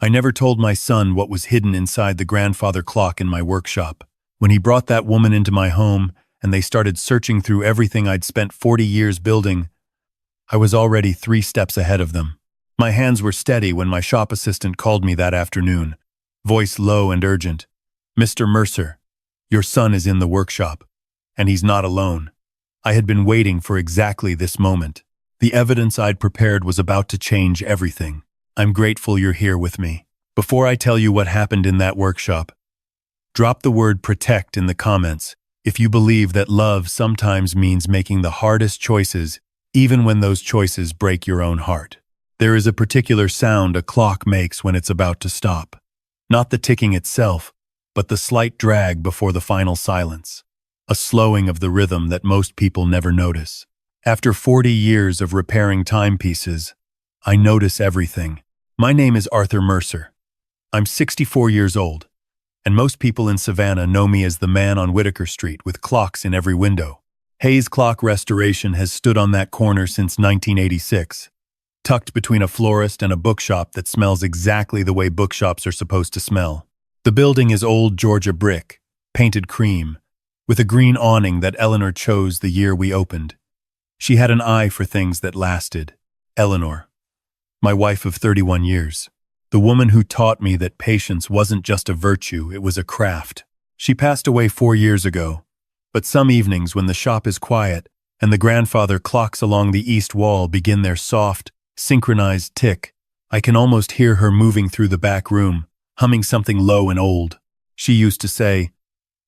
I never told my son what was hidden inside the grandfather clock in my workshop. When he brought that woman into my home and they started searching through everything I'd spent 40 years building, I was already 3 steps ahead of them. My hands were steady when my shop assistant called me that afternoon, voice low and urgent. "Mr. Mercer, your son is in the workshop, and he's not alone." I had been waiting for exactly this moment. The evidence I'd prepared was about to change everything. "I'm grateful you're here with me. Before I tell you what happened in that workshop, drop the word protect in the comments if you believe that love sometimes means making the hardest choices, even when those choices break your own heart." There is a particular sound a clock makes when it's about to stop. Not the ticking itself, but the slight drag before the final silence. A slowing of the rhythm that most people never notice. After 40 years of repairing timepieces, I notice everything. My name is Arthur Mercer. I'm 64 years old, and most people in Savannah know me as the man on Whitaker Street with clocks in every window. Hayes Clock Restoration has stood on that corner since 1986, tucked between a florist and a bookshop that smells exactly the way bookshops are supposed to smell. The building is old Georgia brick, painted cream, with a green awning that Eleanor chose the year we opened. She had an eye for things that lasted. Eleanor, my wife of 31 years, the woman who taught me that patience wasn't just a virtue, it was a craft. She passed away 4 years ago, but some evenings when the shop is quiet and the grandfather clocks along the east wall begin their soft, synchronized tick, I can almost hear her moving through the back room, humming something low and old. She used to say,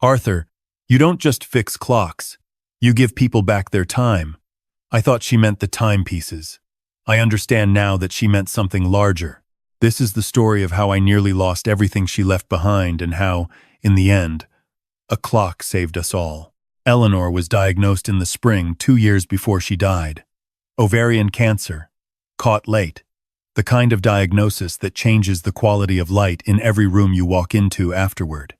"Arthur, you don't just fix clocks, you give people back their time." I thought she meant the timepieces. I understand now that she meant something larger. This is the story of how I nearly lost everything she left behind and how, in the end, a clock saved us all. Eleanor was diagnosed in the spring 2 years before she died. Ovarian cancer, caught late. The kind of diagnosis that changes the quality of light in every room you walk into afterward.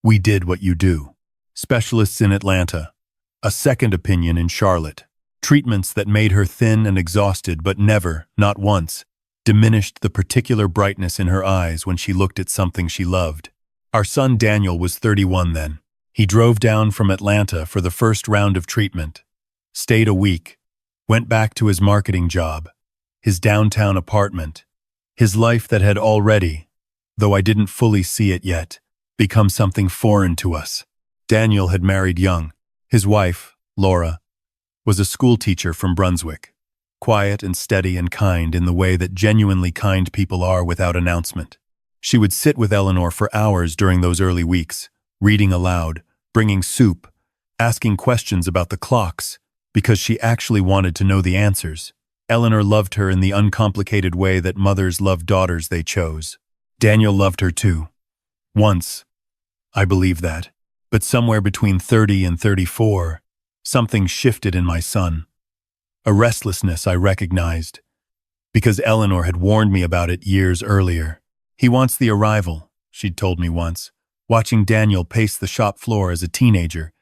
We did what you do. Specialists in Atlanta, a second opinion in Charlotte. Treatments that made her thin and exhausted but never, not once, diminished the particular brightness in her eyes when she looked at something she loved. Our son Daniel was 31 then. He drove down from Atlanta for the first round of treatment, stayed a week, went back to his marketing job, his downtown apartment, his life that had already, though I didn't fully see it yet, become something foreign to us. Daniel had married young. His wife, Laura, was a school teacher from Brunswick, quiet and steady and kind in the way that genuinely kind people are without announcement. She would sit with Eleanor for hours during those early weeks, reading aloud, bringing soup, asking questions about the clocks, because she actually wanted to know the answers. Eleanor loved her in the uncomplicated way that mothers love daughters they chose. Daniel loved her too. Once, I believe that. But somewhere between 30 and 34, something shifted in my son. A restlessness I recognized, because Eleanor had warned me about it years earlier. "He wants the arrival," she'd told me once, watching Daniel pace the shop floor as a teenager,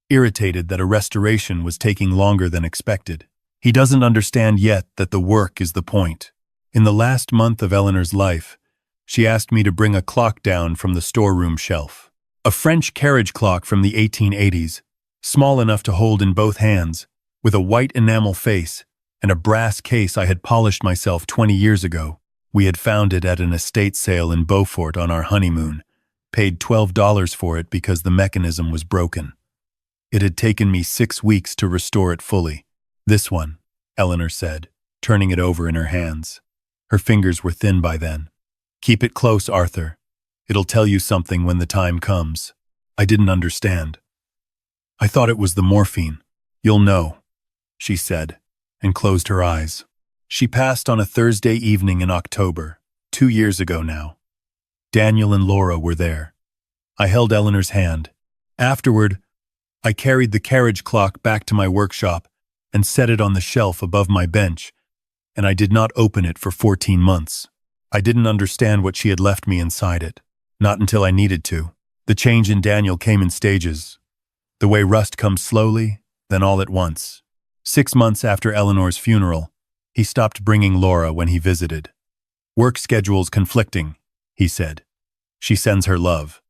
irritated that a restoration was taking longer than expected. "He doesn't understand yet that the work is the point." In the last month of Eleanor's life, she asked me to bring a clock down from the storeroom shelf. A French carriage clock from the 1880s, small enough to hold in both hands, with a white enamel face and a brass case I had polished myself 20 years ago. We had found it at an estate sale in Beaufort on our honeymoon, paid $12 for it because the mechanism was broken. It had taken me 6 weeks to restore it fully. "This one," Eleanor said, turning it over in her hands. Her fingers were thin by then. "Keep it close, Arthur. It'll tell you something when the time comes." I didn't understand. I thought it was the morphine. "You'll know," she said, and closed her eyes. She passed on a Thursday evening in October, 2 years ago now. Daniel and Laura were there. I held Eleanor's hand. Afterward, I carried the carriage clock back to my workshop and set it on the shelf above my bench, and I did not open it for 14 months. I didn't understand what she had left me inside it, not until I needed to. The change in Daniel came in stages, the way rust comes slowly, then all at once. 6 months after Eleanor's funeral, he stopped bringing Laura when he visited. Work schedules conflicting, he said. She sends her love.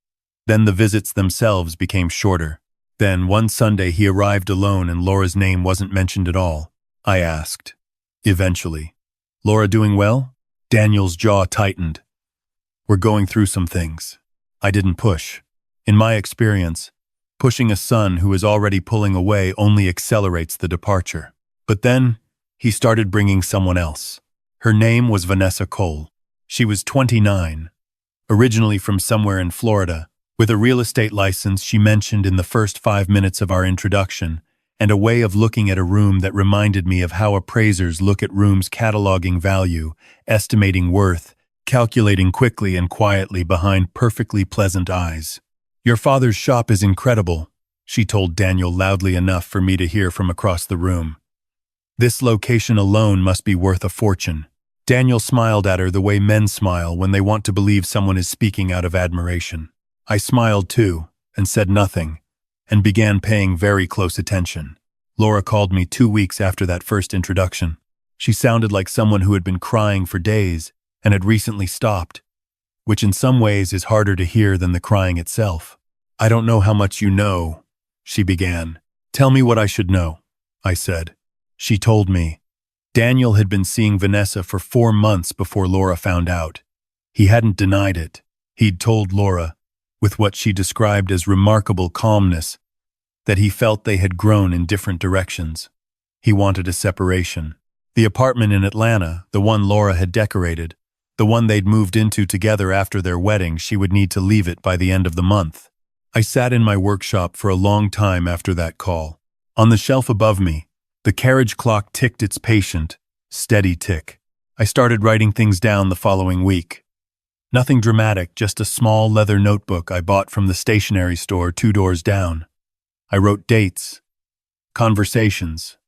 Then the visits themselves became shorter. Then, one Sunday, he arrived alone and Laura's name wasn't mentioned at all. I asked. Eventually. Laura doing well? Daniel's jaw tightened. We're going through some things. I didn't push. In my experience, pushing a son who is already pulling away only accelerates the departure. But then, he started bringing someone else. Her name was Vanessa Cole. She was 29, originally from somewhere in Florida, with a real estate license she mentioned in the first 5 minutes of our introduction, and a way of looking at a room that reminded me of how appraisers look at rooms, cataloging value, estimating worth, calculating quickly and quietly behind perfectly pleasant eyes. Your father's shop is incredible, she told Daniel loudly enough for me to hear from across the room. This location alone must be worth a fortune. Daniel smiled at her the way men smile when they want to believe someone is speaking out of admiration. I smiled too, and said nothing, and began paying very close attention. Laura called me 2 weeks after that first introduction. She sounded like someone who had been crying for days and had recently stopped, which in some ways is harder to hear than the crying itself. I don't know how much you know, she began. Tell me what I should know, I said. She told me. Daniel had been seeing Vanessa for 4 months before Laura found out. He hadn't denied it. He'd told Laura, with what she described as remarkable calmness, that he felt they had grown in different directions. He wanted a separation. The apartment in Atlanta, the one Laura had decorated, the one they'd moved into together after their wedding, she would need to leave it by the end of the month. I sat in my workshop for a long time after that call. On the shelf above me, the carriage clock ticked its patient, steady tick. I started writing things down the following week. Nothing dramatic, just a small leather notebook I bought from the stationery store 2 doors down. I wrote dates, conversations,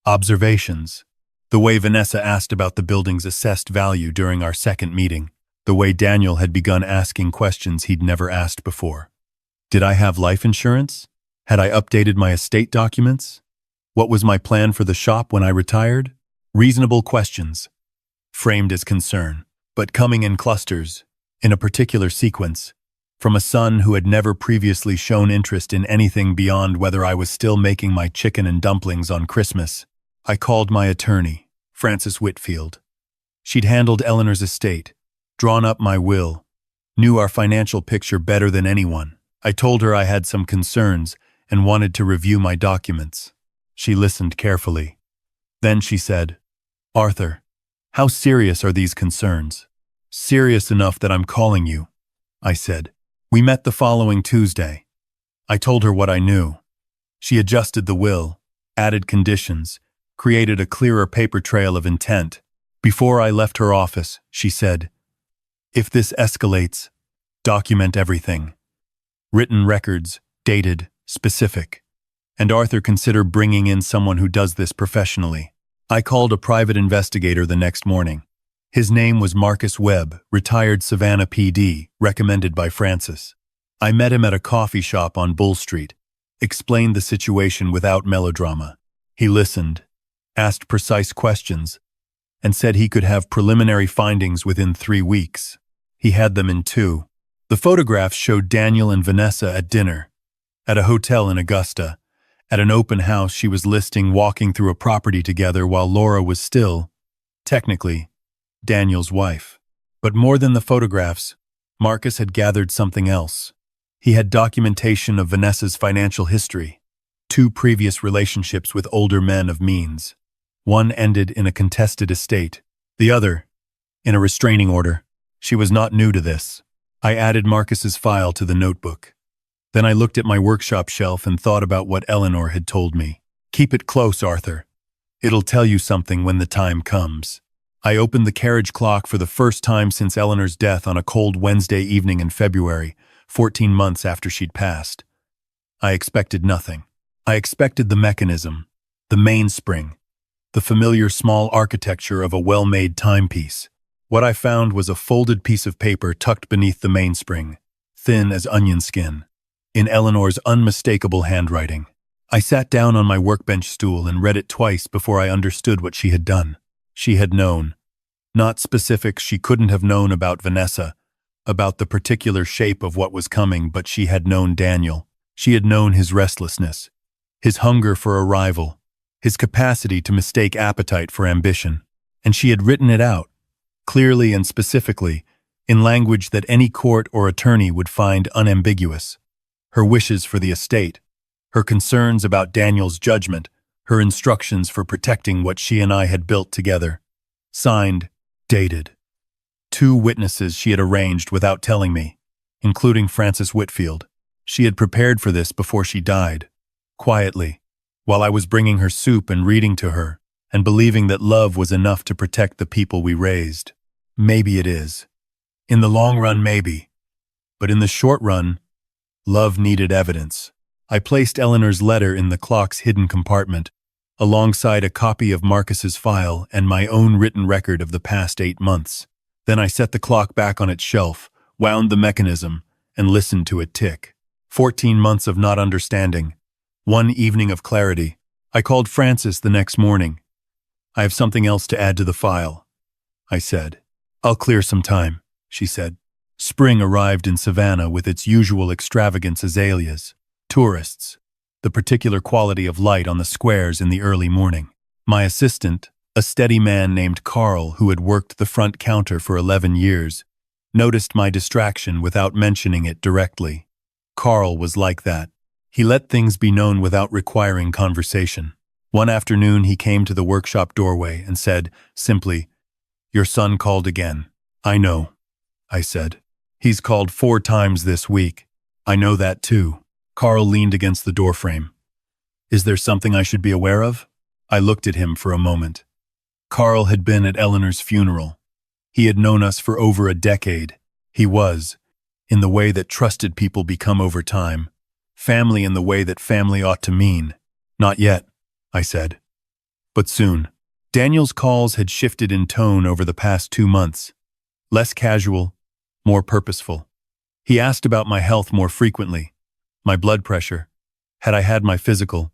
observations, the way Vanessa asked about the building's assessed value during our second meeting, the way Daniel had begun asking questions he'd never asked before. Did I have life insurance? Had I updated my estate documents? What was my plan for the shop when I retired? Reasonable questions, framed as concern, but coming in clusters, in a particular sequence, from a son who had never previously shown interest in anything beyond whether I was still making my chicken and dumplings on Christmas. I called my attorney, Frances Whitfield. She'd handled Eleanor's estate, drawn up my will, knew our financial picture better than anyone. I told her I had some concerns and wanted to review my documents. She listened carefully. Then she said, "Arthur, how serious are these concerns?" "Serious enough that I'm calling you," I said. We met the following Tuesday. I told her what I knew. She adjusted the will, added conditions, created a clearer paper trail of intent. Before I left her office, she said, "If this escalates, document everything. Written records, dated, specific. And Arthur, consider bringing in someone who does this professionally." I called a private investigator the next morning. His name was Marcus Webb, retired Savannah PD, recommended by Francis. I met him at a coffee shop on Bull Street, explained the situation without melodrama. He listened, asked precise questions, and said he could have preliminary findings within 3 weeks. He had them in 2. The photographs showed Daniel and Vanessa at dinner, at a hotel in Augusta, at an open house she was listing, walking through a property together while Laura was still, technically, Daniel's wife. But more than the photographs, Marcus had gathered something else. He had documentation of Vanessa's financial history, 2 previous relationships with older men of means. One ended in a contested estate, the other in a restraining order. She was not new to this. I added Marcus's file to the notebook. Then I looked at my workshop shelf and thought about what Eleanor had told me. "Keep it close, Arthur. It'll tell you something when the time comes." I opened the carriage clock for the first time since Eleanor's death on a cold Wednesday evening in February, 14 months after she'd passed. I expected nothing. I expected the mechanism, the mainspring, the familiar small architecture of a well-made timepiece. What I found was a folded piece of paper tucked beneath the mainspring, thin as onion skin, in Eleanor's unmistakable handwriting. I sat down on my workbench stool and read it twice before I understood what she had done. She had known. Not specifics she couldn't have known about Vanessa, about the particular shape of what was coming, but she had known Daniel. She had known his restlessness, his hunger for a rival, his capacity to mistake appetite for ambition. And she had written it out, clearly and specifically, in language that any court or attorney would find unambiguous. Her wishes for the estate, her concerns about Daniel's judgment, her instructions for protecting what she and I had built together. Signed, dated. 2 witnesses she had arranged without telling me, including Frances Whitfield. She had prepared for this before she died, quietly, while I was bringing her soup and reading to her, and believing that love was enough to protect the people we raised. Maybe it is. In the long run, maybe. But in the short run, love needed evidence. I placed Eleanor's letter in the clock's hidden compartment, alongside a copy of Marcus's file and my own written record of the past 8 months. Then I set the clock back on its shelf, wound the mechanism, and listened to it tick. 14 months of not understanding. 1 evening of clarity. I called Frances the next morning. "I have something else to add to the file," I said. "I'll clear some time," she said. Spring arrived in Savannah with its usual extravagance: azaleas, tourists, the particular quality of light on the squares in the early morning. My assistant, a steady man named Carl who had worked the front counter for 11 years, noticed my distraction without mentioning it directly. Carl was like that. He let things be known without requiring conversation. One afternoon he came to the workshop doorway and said, simply, "Your son called again." "I know," I said. "He's called 4 times this week." "I know that too." Carl leaned against the doorframe. "Is there something I should be aware of?" I looked at him for a moment. Carl had been at Eleanor's funeral. He had known us for over a decade. He was, in the way that trusted people become over time, family in the way that family ought to mean. "Not yet," I said. "But soon." Daniel's calls had shifted in tone over the past 2 months. Less casual, more purposeful. He asked about my health more frequently. My blood pressure. Had I had my physical?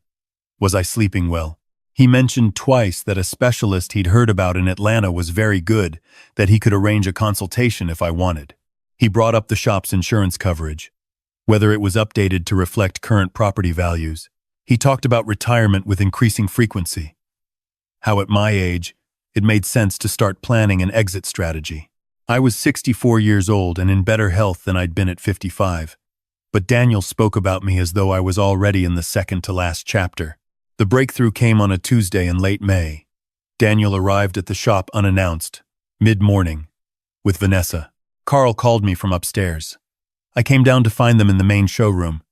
Was I sleeping well? He mentioned twice that a specialist he'd heard about in Atlanta was very good, that he could arrange a consultation if I wanted. He brought up the shop's insurance coverage, whether it was updated to reflect current property values. He talked about retirement with increasing frequency. How at my age, it made sense to start planning an exit strategy. I was 64 years old and in better health than I'd been at 55. But Daniel spoke about me as though I was already in the second to last chapter. The breakthrough came on a Tuesday in late May. Daniel arrived at the shop unannounced, mid-morning, with Vanessa. Carl called me from upstairs. I came down to find them in the main showroom,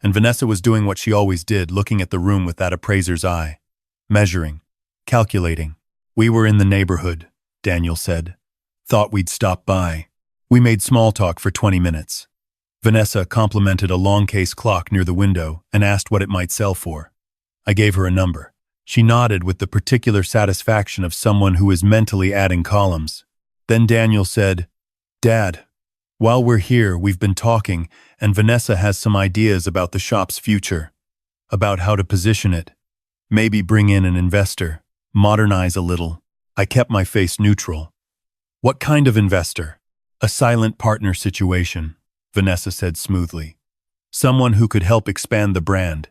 and Vanessa was doing what she always did, looking at the room with that appraiser's eye. Measuring, calculating. "We were in the neighborhood," Daniel said. "Thought we'd stop by." We made small talk for 20 minutes. Vanessa complimented a long case clock near the window and asked what it might sell for. I gave her a number. She nodded with the particular satisfaction of someone who is mentally adding columns. Then Daniel said, "Dad, while we're here, we've been talking, and Vanessa has some ideas about the shop's future, about how to position it, maybe bring in an investor, modernize a little." I kept my face neutral. "What kind of investor?" "A silent partner situation," Vanessa said smoothly. "Someone who could help expand the brand.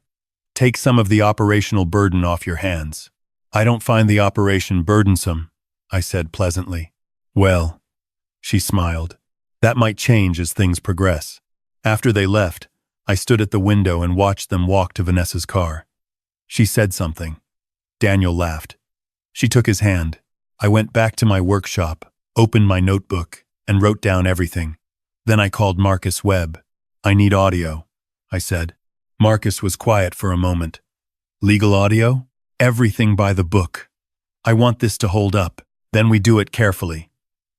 Take some of the operational burden off your hands." "I don't find the operation burdensome," I said pleasantly. "Well," she smiled, "that might change as things progress." After they left, I stood at the window and watched them walk to Vanessa's car. She said something. Daniel laughed. She took his hand. I went back to my workshop, opened my notebook, and wrote down everything. Then I called Marcus Webb. "I need audio," I said. Marcus was quiet for a moment. "Legal audio? Everything by the book. I want this to hold up. Then we do it carefully,"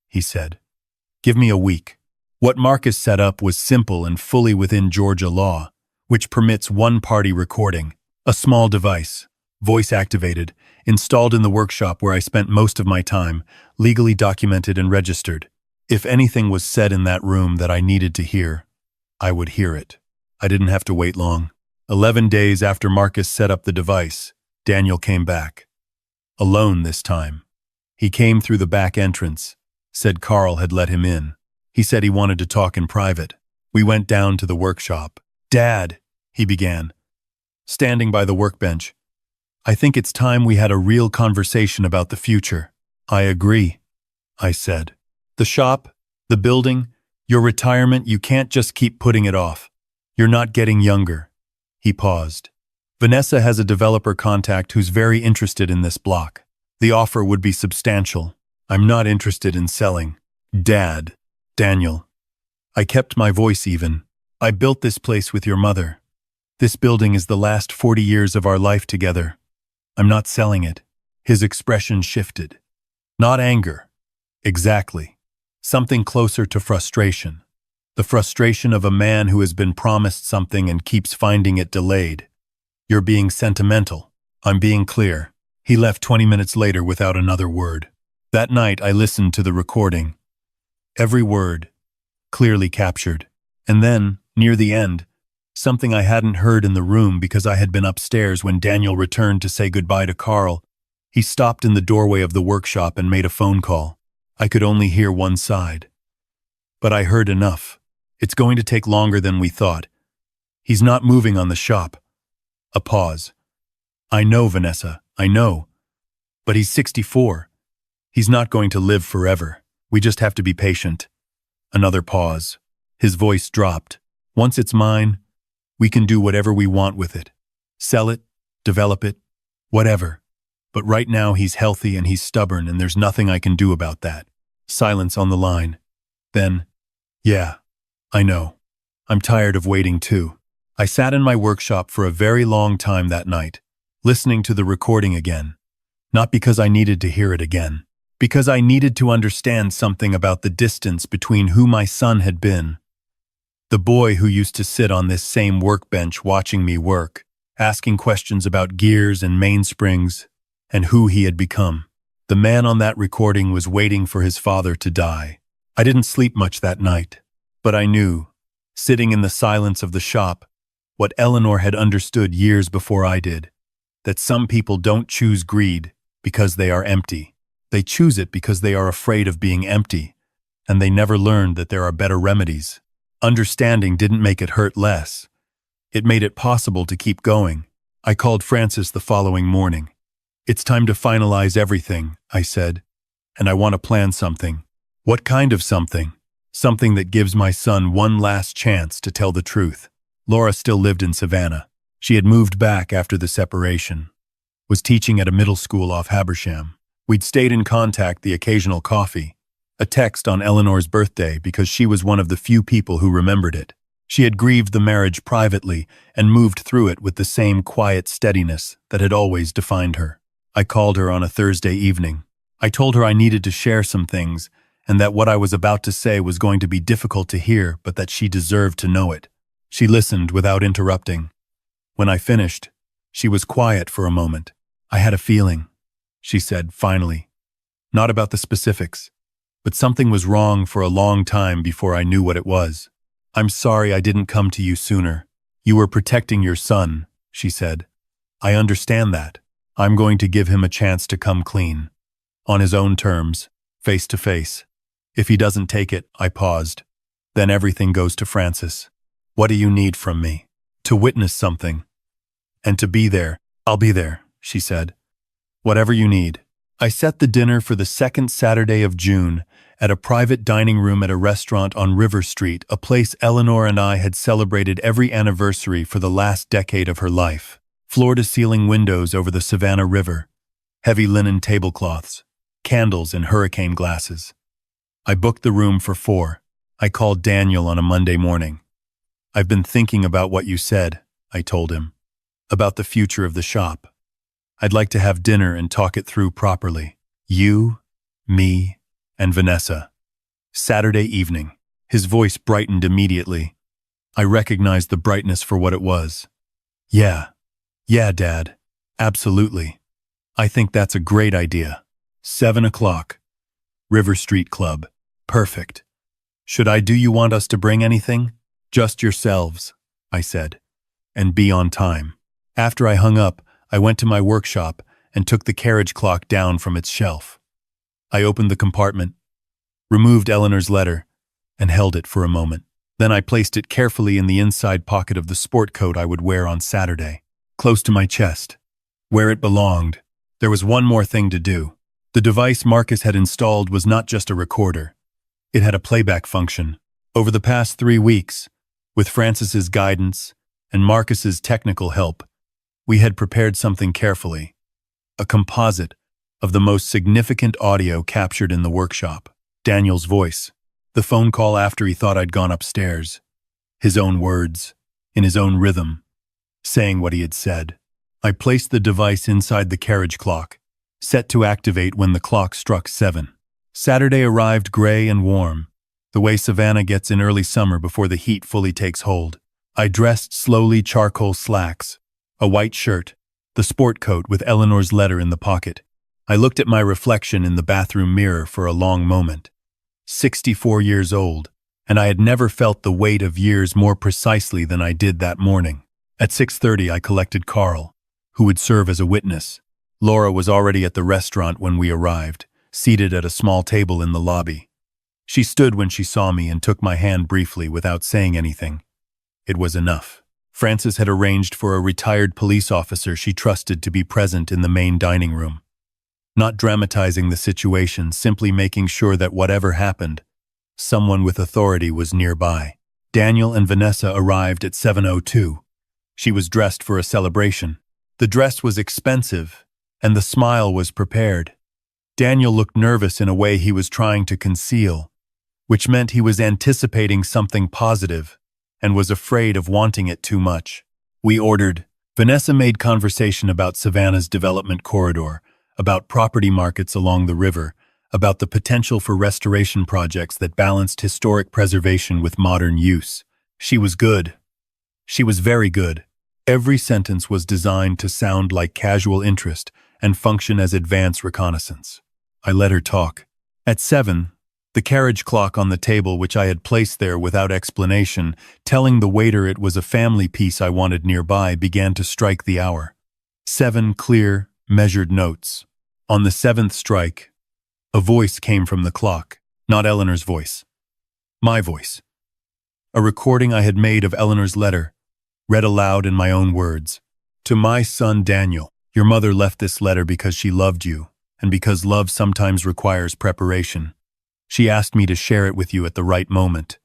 he said. "Give me a week." What Marcus set up was simple and fully within Georgia law, which permits one-party recording, a small device, voice-activated, installed in the workshop where I spent most of my time, legally documented and registered. If anything was said in that room that I needed to hear, I would hear it. I didn't have to wait long. 11 days after Marcus set up the device, Daniel came back. Alone this time. He came through the back entrance, said Carl had let him in. He said he wanted to talk in private. We went down to the workshop. "Dad," he began, standing by the workbench, "I think it's time we had a real conversation about the future." "I agree," I said. "The shop, the building, your retirement, you can't just keep putting it off. You're not getting younger." He paused. "Vanessa has a developer contact who's very interested in this block. The offer would be substantial. I'm not interested in selling." "Dad, Daniel." I kept my voice even. "I built this place with your mother. This building is the last 40 years of our life together. I'm not selling it." His expression shifted. Not anger. Exactly. Something closer to frustration. The frustration of a man who has been promised something and keeps finding it delayed. "You're being sentimental. I'm being clear." He left 20 minutes later without another word. That night I listened to the recording. Every word, clearly captured. And then, near the end, something I hadn't heard in the room because I had been upstairs when Daniel returned to say goodbye to Carl. He stopped in the doorway of the workshop and made a phone call. I could only hear one side. But I heard enough. "It's going to take longer than we thought. He's not moving on the shop." A pause. "I know, Vanessa, I know. But he's 64. He's not going to live forever. We just have to be patient." Another pause. His voice dropped. "Once it's mine, we can do whatever we want with it. Sell it, develop it, whatever. But right now he's healthy and he's stubborn and there's nothing I can do about that." Silence on the line. Then, "Yeah, I know. I'm tired of waiting too." I sat in my workshop for a very long time that night, listening to the recording again. Not because I needed to hear it again. Because I needed to understand something about the distance between who my son had been. The boy who used to sit on this same workbench watching me work, asking questions about gears and mainsprings, and who he had become. The man on that recording was waiting for his father to die. I didn't sleep much that night, but I knew, sitting in the silence of the shop, what Eleanor had understood years before I did, that some people don't choose greed because they are empty. They choose it because they are afraid of being empty, and they never learned that there are better remedies. Understanding didn't make it hurt less. It made it possible to keep going. I called Francis the following morning. "It's time to finalize everything," I said, "and I want to plan something." "What kind of something?" "Something that gives my son one last chance to tell the truth." Laura still lived in Savannah. She had moved back after the separation, was teaching at a middle school off Habersham. We'd stayed in contact, the occasional coffee, a text on Eleanor's birthday because she was one of the few people who remembered it. She had grieved the marriage privately and moved through it with the same quiet steadiness that had always defined her. I called her on a Thursday evening. I told her I needed to share some things and that what I was about to say was going to be difficult to hear, but that she deserved to know it. She listened without interrupting. When I finished, she was quiet for a moment. "I had a feeling," she said finally. "Not about the specifics, but something was wrong for a long time before I knew what it was. I'm sorry I didn't come to you sooner. You were protecting your son," she said. "I understand that. I'm going to give him a chance to come clean. On his own terms, face to face. If he doesn't take it," I paused. "Then everything goes to Francis. What do you need from me?" "To witness something. And to be there." "I'll be there," she said. "Whatever you need." I set the dinner for the second Saturday of June at a private dining room at a restaurant on River Street, a place Eleanor and I had celebrated every anniversary for the last decade of her life. Floor-to-ceiling windows over the Savannah River, heavy linen tablecloths, candles in hurricane glasses. I booked the room for 4. I called Daniel on a Monday morning. "I've been thinking about what you said," I told him, "about the future of the shop. I'd like to have dinner and talk it through properly. You, me, and Vanessa." Saturday evening. His voice brightened immediately. I recognized the brightness for what it was. Yeah, Dad. Absolutely. I think that's a great idea. 7 o'clock. River Street Club. Perfect. Should you want us to bring anything? "Just yourselves," I said, "and be on time." After I hung up, I went to my workshop and took the carriage clock down from its shelf. I opened the compartment, removed Eleanor's letter, and held it for a moment. Then I placed it carefully in the inside pocket of the sport coat I would wear on Saturday, close to my chest, where it belonged. There was one more thing to do. The device Marcus had installed was not just a recorder. It had a playback function. Over the past 3 weeks, with Francis's guidance and Marcus's technical help, we had prepared something carefully. A composite of the most significant audio captured in the workshop. Daniel's voice, the phone call after he thought I'd gone upstairs, his own words, in his own rhythm, saying what he had said. I placed the device inside the carriage clock, set to activate when the clock struck 7. Saturday arrived gray and warm, the way Savannah gets in early summer before the heat fully takes hold. I dressed slowly, charcoal slacks, a white shirt, the sport coat with Eleanor's letter in the pocket. I looked at my reflection in the bathroom mirror for a long moment. 64 years old, and I had never felt the weight of years more precisely than I did that morning. At 6:30 I collected Carl, who would serve as a witness. Laura was already at the restaurant when we arrived, seated at a small table in the lobby. She stood when she saw me and took my hand briefly without saying anything. It was enough. Francis had arranged for a retired police officer she trusted to be present in the main dining room. Not dramatizing the situation, simply making sure that whatever happened, someone with authority was nearby. Daniel and Vanessa arrived at 7:02. She was dressed for a celebration. The dress was expensive, and the smile was prepared. Daniel looked nervous in a way he was trying to conceal, which meant he was anticipating something positive and was afraid of wanting it too much. We ordered. Vanessa made conversation about Savannah's development corridor, about property markets along the river, about the potential for restoration projects that balanced historic preservation with modern use. She was good. She was very good. Every sentence was designed to sound like casual interest and function as advance reconnaissance. I let her talk. At 7, the carriage clock on the table which I had placed there without explanation, telling the waiter it was a family piece I wanted nearby, began to strike the hour. 7 clear, measured notes. On the 7th strike, a voice came from the clock, not Eleanor's voice. My voice. A recording I had made of Eleanor's letter, read aloud in my own words. To my son Daniel, your mother left this letter because she loved you, and because love sometimes requires preparation. She asked me to share it with you at the right moment.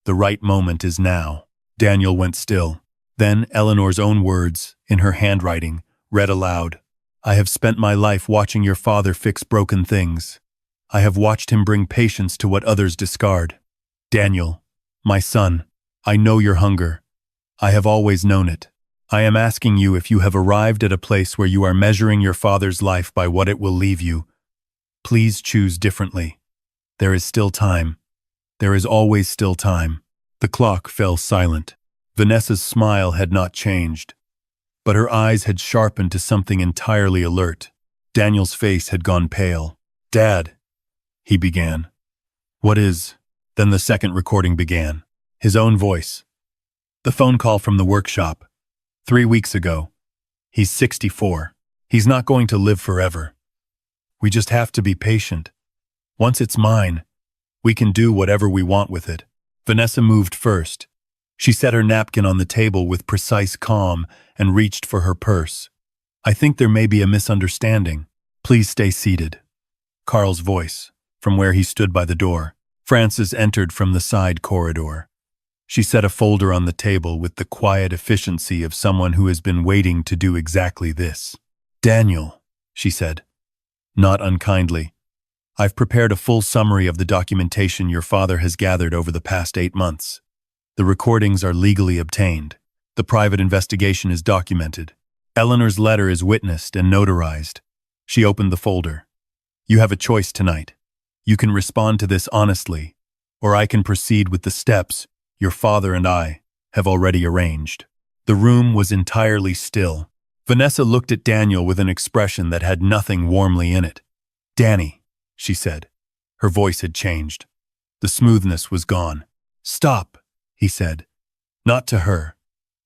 The right moment is now. Daniel went still. Then Eleanor's own words, in her handwriting, read aloud. I have spent my life watching your father fix broken things. I have watched him bring patience to what others discard. Daniel, my son, I know your hunger. I have always known it. I am asking you if you have arrived at a place where you are measuring your father's life by what it will leave you. Please choose differently. There is still time. There is always still time. The clock fell silent. Vanessa's smile had not changed, but her eyes had sharpened to something entirely alert. Daniel's face had gone pale. Dad, he began. What is? Then the second recording began. His own voice. The phone call from the workshop. 3 weeks ago. He's 64. He's not going to live forever. We just have to be patient. Once it's mine, we can do whatever we want with it. Vanessa moved first. She set her napkin on the table with precise calm and reached for her purse. I think there may be a misunderstanding. Please stay seated. Carl's voice, from where he stood by the door. Frances entered from the side corridor. She set a folder on the table with the quiet efficiency of someone who has been waiting to do exactly this. Daniel, she said, not unkindly, I've prepared a full summary of the documentation your father has gathered over the past 8 months. The recordings are legally obtained. The private investigation is documented. Eleanor's letter is witnessed and notarized. She opened the folder. You have a choice tonight. You can respond to this honestly, or I can proceed with the steps your father and I have already arranged. The room was entirely still. Vanessa looked at Daniel with an expression that had nothing warmly in it. Danny, she said. Her voice had changed. The smoothness was gone. Stop, he said. Not to her.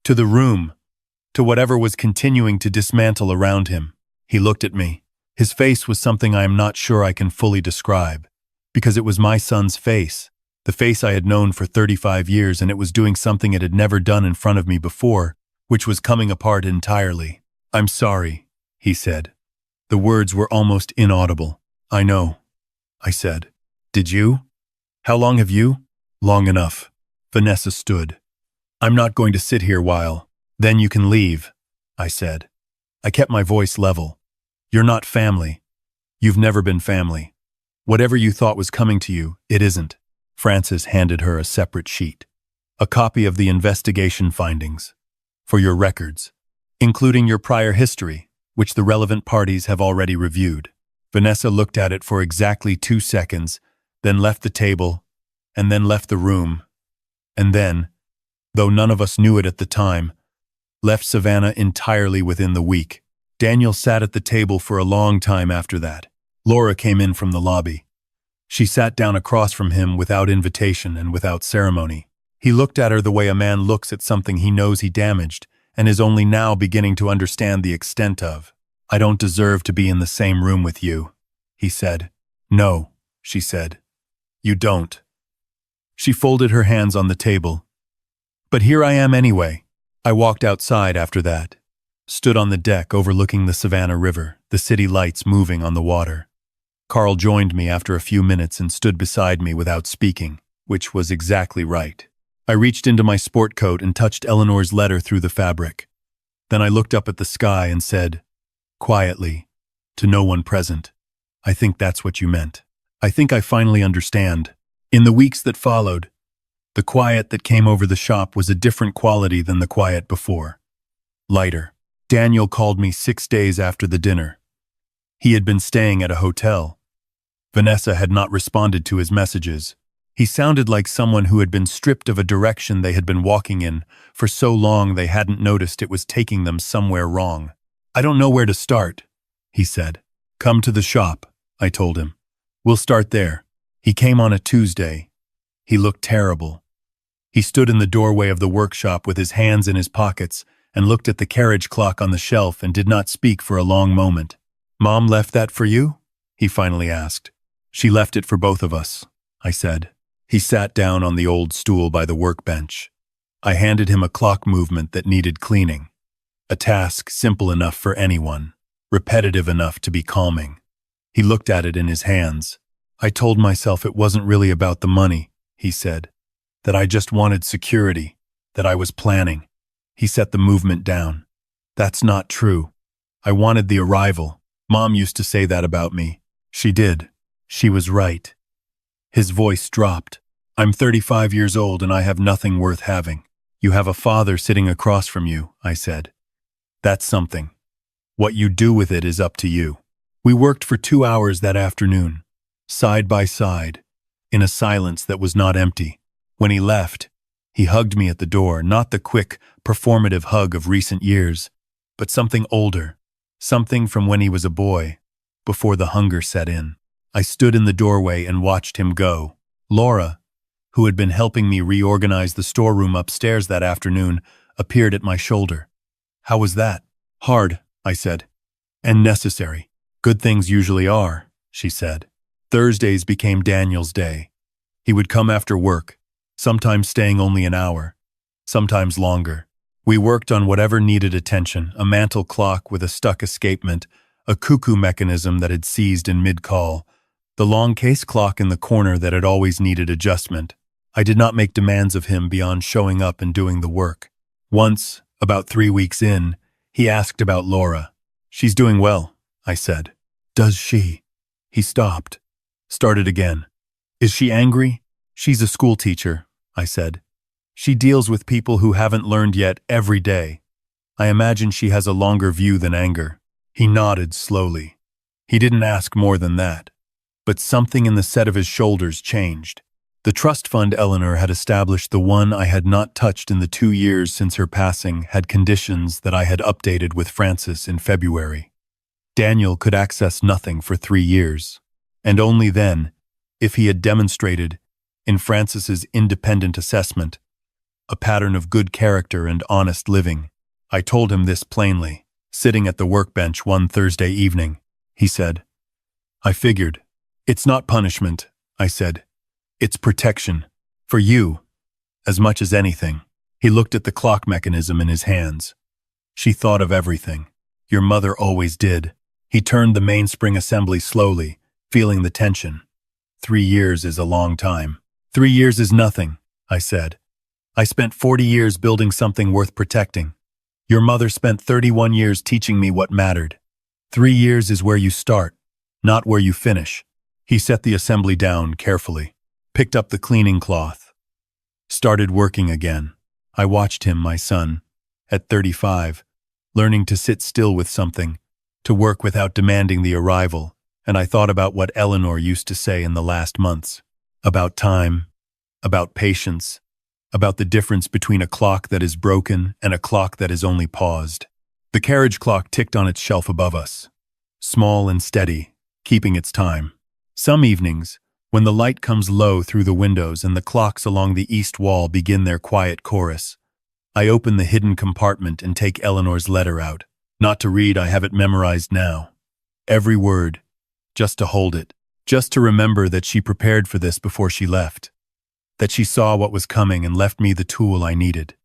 To the room. To whatever was continuing to dismantle around him. He looked at me. His face was something I am not sure I can fully describe, because it was my son's face The face I had known for 35 years, and it was doing something it had never done in front of me before, which was coming apart entirely. "I'm sorry," he said. The words were almost inaudible. "I know," I said. "Did you? How long have you?" "Long enough." Vanessa stood. "I'm not going to sit here while. Then you can leave," I said. I kept my voice level. "You're not family. You've never been family. Whatever you thought was coming to you, it isn't." Francis handed her a separate sheet. "A copy of the investigation findings. For your records, including your prior history, which the relevant parties have already reviewed." Vanessa looked at it for exactly 2 seconds, then left the table, and then left the room, and then, though none of us knew it at the time, left Savannah entirely within the week. Daniel sat at the table for a long time after that. Laura came in from the lobby. She sat down across from him without invitation and without ceremony. He looked at her the way a man looks at something he knows he damaged and is only now beginning to understand the extent of. "I don't deserve to be in the same room with you," he said. "No," she said. "You don't." She folded her hands on the table. "But here I am anyway." I walked outside after that, stood on the deck overlooking the Savannah River, the city lights moving on the water. Carl joined me after a few minutes and stood beside me without speaking, which was exactly right. I reached into my sport coat and touched Eleanor's letter through the fabric. Then I looked up at the sky and said, quietly, to no one present, "I think that's what you meant. I think I finally understand." In the weeks that followed, the quiet that came over the shop was a different quality than the quiet before. Lighter. Daniel called me 6 days after the dinner. He had been staying at a hotel. Vanessa had not responded to his messages. He sounded like someone who had been stripped of a direction they had been walking in for so long they hadn't noticed it was taking them somewhere wrong. "I don't know where to start," he said. "Come to the shop," I told him. "We'll start there." He came on a Tuesday. He looked terrible. He stood in the doorway of the workshop with his hands in his pockets and looked at the carriage clock on the shelf and did not speak for a long moment. "Mom left that for you?" he finally asked. "She left it for both of us," I said. He sat down on the old stool by the workbench. I handed him a clock movement that needed cleaning. A task simple enough for anyone, repetitive enough to be calming. He looked at it in his hands. "I told myself it wasn't really about the money," he said. "That I just wanted security, that I was planning." He set the movement down. "That's not true. I wanted the arrival. Mom used to say that about me. She did. She was right." His voice dropped. "I'm 35 years old and I have nothing worth having. You have a father sitting across from you," I said. "That's something. What you do with it is up to you." We worked for 2 hours that afternoon, side by side, in a silence that was not empty. When he left, he hugged me at the door, not the quick, performative hug of recent years, but something older, something from when he was a boy, before the hunger set in. I stood in the doorway and watched him go. Laura, who had been helping me reorganize the storeroom upstairs that afternoon, appeared at my shoulder. "How was that?" "Hard," I said. "And necessary. Good things usually are," she said. Thursdays became Daniel's day. He would come after work, sometimes staying only an hour, sometimes longer. We worked on whatever needed attention, a mantel clock with a stuck escapement, a cuckoo mechanism that had seized in mid-call, the long case clock in the corner that had always needed adjustment. I did not make demands of him beyond showing up and doing the work. Once, about 3 weeks in, he asked about Laura. "She's doing well," I said. "Does she?" He stopped. Started again. "Is she angry?" "She's a school teacher," I said. "She deals with people who haven't learned yet every day. I imagine she has a longer view than anger." He nodded slowly. He didn't ask more than that. But something in the set of his shoulders changed. The trust fund Eleanor had established, the one I had not touched in the 2 years since her passing, had conditions that I had updated with Francis in February. Daniel could access nothing for 3 years, and only then, if he had demonstrated, in Francis's independent assessment, a pattern of good character and honest living. I told him this plainly, sitting at the workbench one Thursday evening. He said, "I figured. It's not punishment," I said. "It's protection." For you, as much as anything. He looked at the clock mechanism in his hands. She thought of everything. Your mother always did. He turned the mainspring assembly slowly, feeling the tension. 3 years is a long time. 3 years is nothing, I said. I spent 40 years building something worth protecting. Your mother spent 31 years teaching me what mattered. 3 years is where you start, not where you finish. He set the assembly down carefully, picked up the cleaning cloth, started working again. I watched him, my son, at 35, learning to sit still with something, to work without demanding the arrival, and I thought about what Eleanor used to say in the last months, about time, about patience, about the difference between a clock that is broken and a clock that is only paused. The carriage clock ticked on its shelf above us, small and steady, keeping its time. Some evenings, when the light comes low through the windows and the clocks along the east wall begin their quiet chorus, I open the hidden compartment and take Eleanor's letter out. Not to read, I have it memorized now. Every word, just to hold it, just to remember that she prepared for this before she left, that she saw what was coming and left me the tool I needed.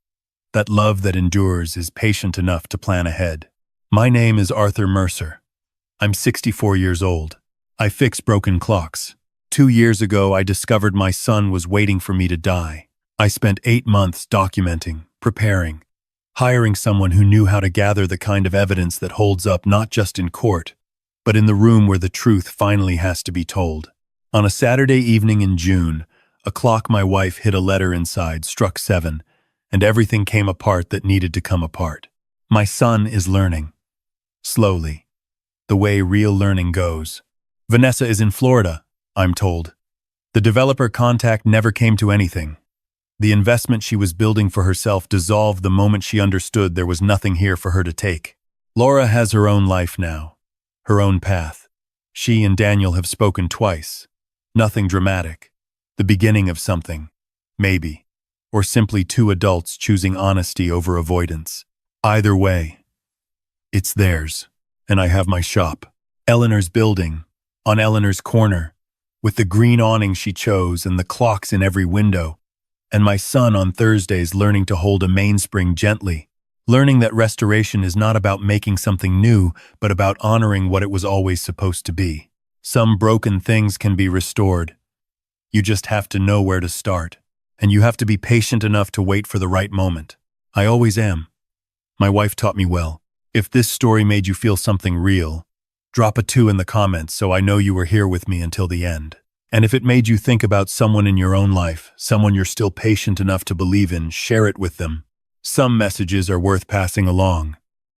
That love that endures is patient enough to plan ahead. My name is Arthur Mercer. I'm 64 years old. I fix broken clocks. 2 years ago, I discovered my son was waiting for me to die. I spent 8 months documenting, preparing, hiring someone who knew how to gather the kind of evidence that holds up not just in court, but in the room where the truth finally has to be told. On a Saturday evening in June, a clock my wife hid a letter inside struck 7, and everything came apart that needed to come apart. My son is learning. Slowly. The way real learning goes. Vanessa is in Florida, I'm told. The developer contact never came to anything. The investment she was building for herself dissolved the moment she understood there was nothing here for her to take. Laura has her own life now, her own path. She and Daniel have spoken twice. Nothing dramatic. The beginning of something, maybe, or simply two adults choosing honesty over avoidance. Either way, it's theirs, and I have my shop. Eleanor's building, on Eleanor's corner, with the green awning she chose and the clocks in every window, and my son on Thursdays learning to hold a mainspring gently, learning that restoration is not about making something new, but about honoring what it was always supposed to be. Some broken things can be restored. You just have to know where to start, and you have to be patient enough to wait for the right moment. I always am. My wife taught me well. If this story made you feel something real, drop a 2 in the comments so I know you were here with me until the end. And if it made you think about someone in your own life, someone you're still patient enough to believe in, share it with them. Some messages are worth passing along.